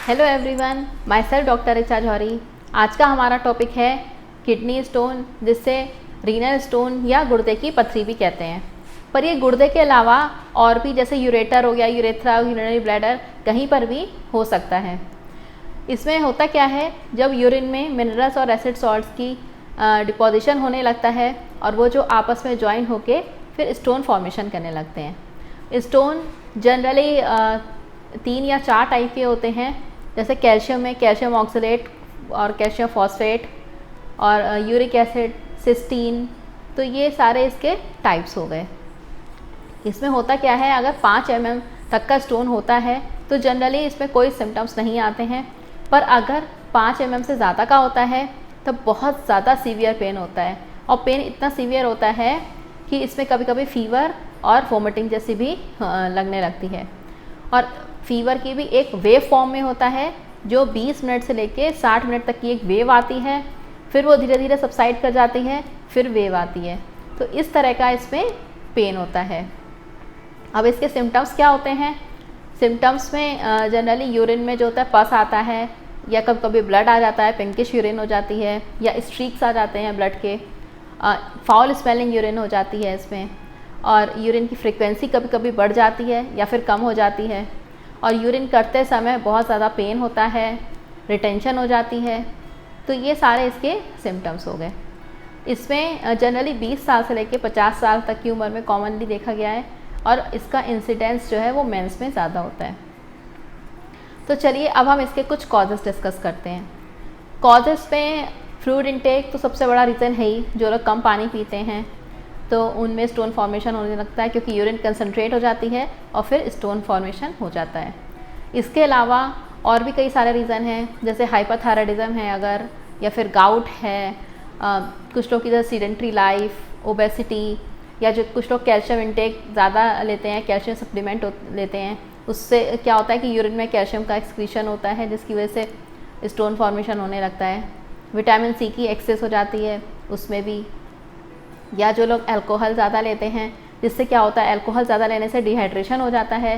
Hello everyone, myself doctor Richa Johri. आज का हमारा टॉपिक है किडनी स्टोन, जिससे रीनल स्टोन या गुर्दे की पथरी भी कहते हैं। पर ये गुर्दे के अलावा और भी, जैसे यूरेटर हो गया, यूरेथ्रा, यूरिनरी ब्लैडर, कहीं पर भी हो सकता है। इसमें होता क्या है, जब यूरिन में मिनरल्स और एसिड सॉल्ट्स की डिपोजिशन होने लगता है और वो जो आपस में ज्वाइन होके फिर स्टोन फॉर्मेशन करने लगते हैं। स्टोन जनरली 3 या 4 टाइप के होते हैं। जैसे कैल्शियम में कैल्शियम ऑक्सलेट और कैल्शियम फॉस्फेट और यूरिक एसिड, सिस्टीन, तो ये सारे इसके टाइप्स हो गए। इसमें होता क्या है, अगर 5 mm तक का स्टोन होता है तो जनरली इसमें कोई सिम्टम्स नहीं आते हैं। पर अगर 5 mm से ज़्यादा का होता है तब बहुत ज़्यादा सीवियर पेन होता है, और पेन इतना सीवियर होता है कि इसमें कभी कभी फीवर और वोमिटिंग जैसी भी लगने लगती है। और फीवर की भी एक वेव फॉर्म में होता है, जो 20 मिनट से लेके 60 मिनट तक की एक वेव आती है, फिर वो धीरे धीरे सबसाइड कर जाती है, फिर वेव आती है। तो इस तरह का इसमें पेन होता है। अब इसके सिम्टम्स क्या होते हैं? सिम्टम्स में जनरली यूरिन में जो होता है पस आता है, या कभी कभी ब्लड आ जाता है, पिंकिश यूरिन हो जाती है, या स्ट्रीक्स आ जाते हैं ब्लड के, फाउल स्मेलिंग यूरिन हो जाती है इसमें, और यूरिन की फ्रीक्वेंसी कभी कभी बढ़ जाती है या फिर कम हो जाती है, और यूरिन करते समय बहुत ज़्यादा पेन होता है, रिटेंशन हो जाती है। तो ये सारे इसके सिम्टम्स हो गए। इसमें जनरली 20 साल से लेकर 50 साल तक की उम्र में कॉमनली देखा गया है, और इसका इंसिडेंस जो है वो मेंस में ज़्यादा होता है। तो चलिए अब हम इसके कुछ कॉजेज़ डिस्कस करते हैं। कॉजेज़ में फ्लूइड इनटेक तो सबसे बड़ा रीज़न है ही। जो लोग कम पानी पीते हैं तो उनमें स्टोन फॉर्मेशन होने लगता है, क्योंकि यूरिन कंसनट्रेट हो जाती है और फिर स्टोन फॉर्मेशन हो जाता है। इसके अलावा और भी कई सारे रीज़न हैं, जैसे हाइपरथायराइडिज्म है अगर, या फिर गाउट है, कुछ लोग की जैसे सीडेंट्री लाइफ, ओबेसिटी, या जो कुछ लोग कैल्शियम इनटेक ज़्यादा लेते हैं, कैल्शियम सप्लीमेंट लेते हैं, उससे क्या होता है कि यूरिन में कैल्शियम का एक्सक्रीशन होता है, जिसकी वजह से स्टोन फॉर्मेशन होने लगता है। विटामिन सी की एक्सेस हो जाती है उसमें भी, या जो लोग अल्कोहल ज़्यादा लेते हैं, जिससे क्या होता है, अल्कोहल ज़्यादा लेने से डिहाइड्रेशन हो जाता है,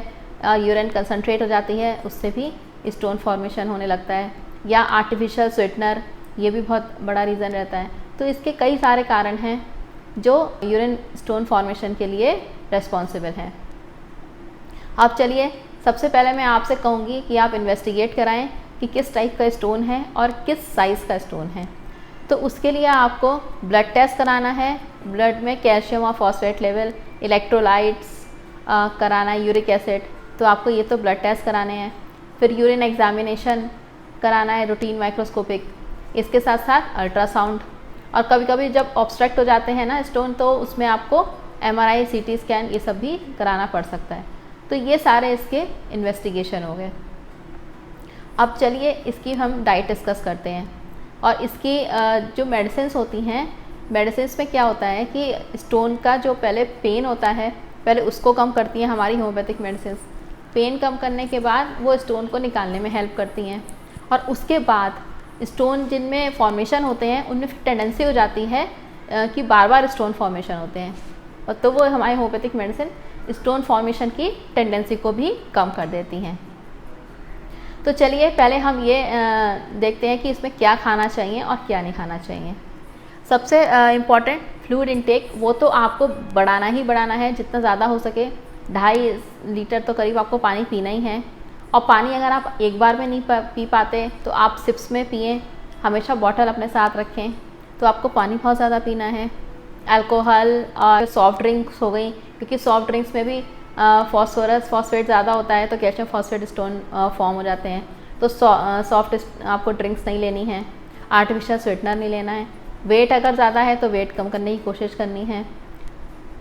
यूरिन कंसनट्रेट हो जाती है, उससे भी स्टोन फॉर्मेशन होने लगता है। या आर्टिफिशियल स्वीटनर, ये भी बहुत बड़ा रीज़न रहता है। तो इसके कई सारे कारण हैं जो यूरिन स्टोन फॉर्मेशन के लिए रेस्पॉन्सिबल हैं। अब चलिए, सबसे पहले मैं आपसे कहूँगी कि आप इन्वेस्टिगेट कराएं कि किस टाइप का स्टोन है और किस साइज़ का स्टोन है। तो उसके लिए आपको ब्लड टेस्ट कराना है। ब्लड में कैल्शियम और फॉस्फेट लेवल, इलेक्ट्रोलाइट्स कराना है, यूरिक एसिड, तो आपको ये तो ब्लड टेस्ट कराने हैं। फिर यूरिन एग्जामिनेशन कराना है, रूटीन माइक्रोस्कोपिक, इसके साथ साथ अल्ट्रासाउंड। और कभी कभी जब ऑब्स्ट्रक्ट हो जाते हैं ना स्टोन, तो उसमें आपको MRI, CT स्कैन, ये सब भी कराना पड़ सकता है। तो ये सारे इसके इन्वेस्टिगेशन हो गए। अब चलिए इसकी हम डाइट डिस्कस करते हैं। और इसकी जो मेडिसिन्स होती हैं, मेडिसिन्स में क्या होता है कि स्टोन का जो पहले पेन होता है, पहले उसको कम करती हैं हमारी होम्योपैथिक मेडिसिन्स। पेन कम करने के बाद वो स्टोन को निकालने में हेल्प करती हैं, और उसके बाद स्टोन जिनमें फॉर्मेशन होते हैं उनमें फिर टेंडेंसी हो जाती है कि बार बार स्टोन फॉर्मेशन होते हैं, और तो वो हमारी होम्योपैथिक मेडिसिन स्टोन फॉर्मेशन की टेंडेंसी को भी कम कर देती हैं। तो चलिए पहले हम ये देखते हैं कि इसमें क्या खाना चाहिए और क्या नहीं खाना चाहिए। सबसे इम्पॉर्टेंट फ्लूइड इनटेक, वो तो आपको बढ़ाना ही बढ़ाना है, जितना ज़्यादा हो सके। 2.5 लीटर तो करीब आपको पानी पीना ही है। और पानी अगर आप एक बार में नहीं पी पाते तो आप सिप्स में पिएं। हमेशा बॉटल अपने साथ रखें। तो आपको पानी बहुत ज़्यादा पीना है। अल्कोहल और सॉफ्ट ड्रिंक्स हो गई, क्योंकि सॉफ्ट ड्रिंक्स में भी फॉस्फेट ज़्यादा होता है, तो कैल्शियम फॉस्फेट स्टोन फॉर्म हो जाते हैं। तो सॉफ्ट आपको ड्रिंक्स नहीं लेनी है। आर्टिफिशियल स्वीटनर नहीं लेना है। वेट अगर ज़्यादा है तो वेट कम करने की कोशिश करनी है।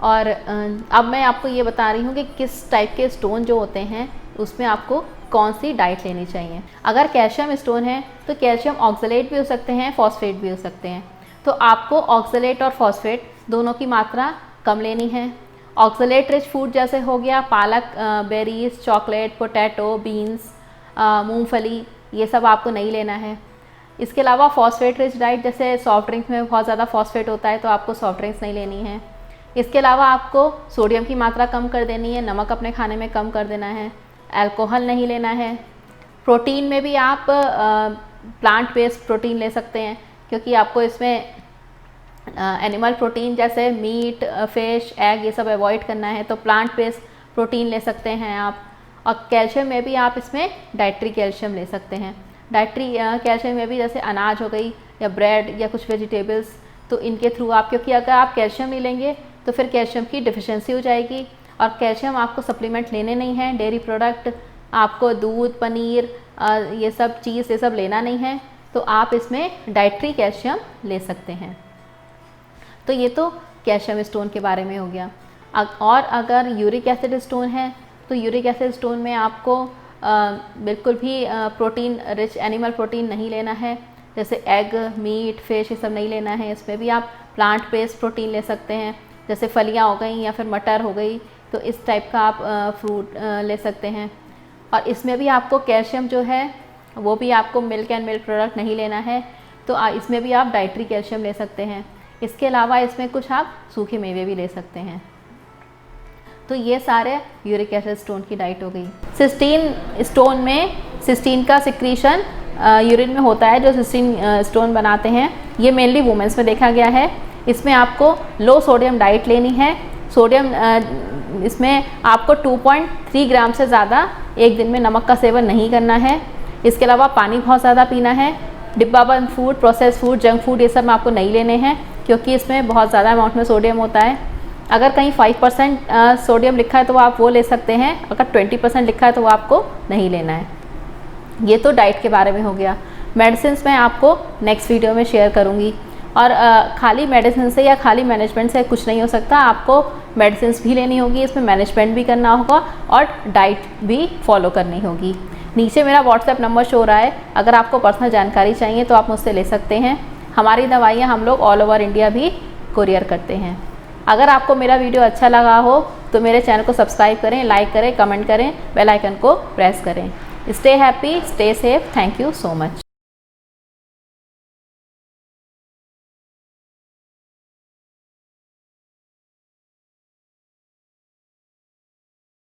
और अब मैं आपको ये बता रही हूँ कि किस टाइप के स्टोन जो होते हैं उसमें आपको कौन सी डाइट लेनी चाहिए। अगर कैल्शियम स्टोन है तो कैल्शियम ऑक्सलेट भी हो सकते हैं, फॉस्फेट भी हो सकते हैं। तो आपको ऑक्सलेट और फॉस्फेट दोनों की मात्रा कम लेनी है। ऑक्सलेट रिच फूड जैसे हो गया पालक, बेरीज, चॉकलेट, पोटैटो, बीन्स, मूंगफली, ये सब आपको नहीं लेना है। इसके अलावा फॉस्फेट रिच डाइट, जैसे सॉफ्ट ड्रिंक्स में बहुत ज़्यादा फॉस्फेट होता है तो आपको सॉफ्ट ड्रिंक्स नहीं लेनी है। इसके अलावा आपको सोडियम की मात्रा कम कर देनी है, नमक अपने खाने में कम कर देना है, अल्कोहल नहीं लेना है। प्रोटीन में भी आप प्लांट बेस्ड प्रोटीन ले सकते हैं, क्योंकि आपको इसमें एनिमल प्रोटीन जैसे मीट, फिश, एग ये सब अवॉइड करना है, तो प्लांट बेस्ड प्रोटीन ले सकते हैं आप। और कैल्शियम में भी आप इसमें डाइट्री कैल्शियम ले सकते हैं। डाइट्री कैल्शियम में भी जैसे अनाज हो गई या ब्रेड या कुछ वेजिटेबल्स, तो इनके थ्रू आप, क्योंकि अगर आप कैल्शियम नहीं लेंगे तो फिर कैल्शियम की डिफिशिएंसी हो जाएगी। और कैल्शियम आपको सप्लीमेंट लेने नहीं है, डेयरी प्रोडक्ट आपको दूध, पनीर ये सब लेना नहीं है, तो आप इसमें डाइट्री कैल्शियम ले सकते हैं। तो ये तो कैल्शियम स्टोन के बारे में हो गया। और अगर यूरिक एसिड स्टोन है तो यूरिक एसिड स्टोन में आपको बिल्कुल भी प्रोटीन रिच एनिमल प्रोटीन नहीं लेना है, जैसे एग, मीट, फिश ये सब नहीं लेना है। इसमें भी आप प्लांट बेस्ड प्रोटीन ले सकते हैं, जैसे फलियां हो गई या फिर मटर हो गई, तो इस टाइप का आप फ्रूट ले सकते हैं। और इसमें भी आपको कैल्शियम जो है वो भी आपको मिल्क एंड मिल्क प्रोडक्ट नहीं लेना है, तो इसमें भी आप डाइट्री कैल्शियम ले सकते हैं। इसके अलावा इसमें कुछ आप सूखे मेवे भी ले सकते हैं। तो ये सारे यूरिक एसिड स्टोन की डाइट हो गई। सिस्टीन स्टोन में सिस्टीन का सिक्रीशन यूरिन में होता है, जो सिस्टीन स्टोन बनाते हैं। ये मेनली वुमेन्स में देखा गया है। इसमें आपको लो सोडियम डाइट लेनी है। सोडियम इसमें आपको 2.3 ग्राम से ज़्यादा एक दिन में नमक का सेवन नहीं करना है। इसके अलावा पानी बहुत ज़्यादा पीना है। डिब्बाबंद food, process food, junk food ये सब आपको नहीं लेने हैं, क्योंकि इसमें बहुत ज़्यादा अमाउंट में सोडियम होता है। अगर कहीं 5% सोडियम लिखा है तो आप वो ले सकते हैं, अगर 20% लिखा है तो वो आपको नहीं लेना है। ये तो डाइट के बारे में हो गया। मेडिसिन मैं आपको नेक्स्ट वीडियो में शेयर करूँगी। और खाली मेडिसिन से या खाली मैनेजमेंट से कुछ नहीं हो सकता, आपको मेडिसिन भी लेनी होगी, इसमें मैनेजमेंट भी करना होगा और डाइट भी फॉलो करनी होगी। नीचे मेरा व्हाट्सएप नंबर शो हो रहा है, अगर आपको पर्सनल जानकारी चाहिए तो आप मुझसे ले सकते हैं। हमारी दवाइयाँ हम लोग ऑल ओवर इंडिया भी कुरियर करते हैं। अगर आपको मेरा वीडियो अच्छा लगा हो तो मेरे चैनल को सब्सक्राइब करें, लाइक करें, कमेंट करें, बेल आइकन को प्रेस करें। Stay happy, stay safe. Thank you so much.